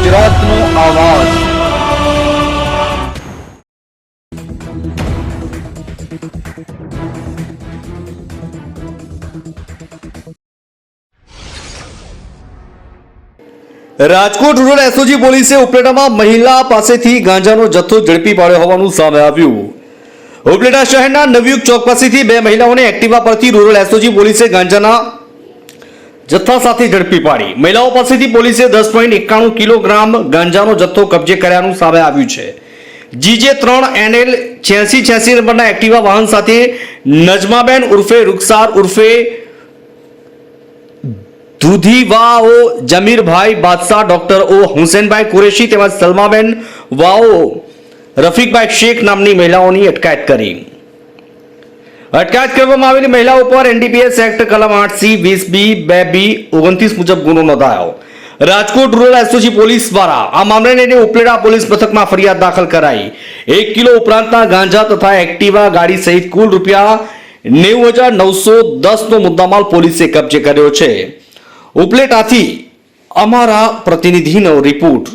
ગુજરાતનો આવાજ। Rajkot rural SOG પોલીસે ઉપલેટામાં મહિલા પાસેથી ગાંજાનો જથ્થો ઝડપી પાડ્યો હોવાનું સામે આવ્યું। ઉપલેટા શહેરના નવયુગ ચોક પાસેથી બે મહિલાઓને એક્ટિવા પરથી રૂરલ એસઓજી પોલીસે ગાંજાના જથ્થા સાથે ઝડપી પાડી। મહિલાઓ પાસેથી પોલીસે 10.91 કિલોગ્રામ ગાંજાનો જથ્થો કબજે કર્યાનું સામે આવ્યું છે। GJ3NL 8686 નંબરના એક્ટિવા વાહન સાથે નજમાબેન ઉર્ફે રૂખસાર ઉર્ફે દુધીવાઓ જમીરભાઈ બાદશાહ, ડોક્ટર ઓ હુસેનભાઈ કુરેશી તેમજ સલમાબેન વાઓ રફીકભાઈ શેખ નામની મહિલાઓની અટકાયત કરી। અટકાયત કરવામાં આવેલી મહિલાઓ પર NDPS એક્ટ કલમ 8C 20B 2B 29 મુજબ ગુનો નોંધાયો। રાજકોટ રૂરલ એસઓજી પોલીસ દ્વારા આ મામલાને લઈને ઉપલેટા પોલીસ મથકમાં ફરિયાદ દાખલ કરાઈ। 1 કિલો ઉપરાંતના ગાંજા તથા એક્ટિવા ગાડી સહિત કુલ રૂપિયા 90,910 નો મુદ્દામાલ પોલીસે કબજે કર્યો છે। ઉપલેટાથી અમારા પ્રતિનિધિનો રિપોર્ટ।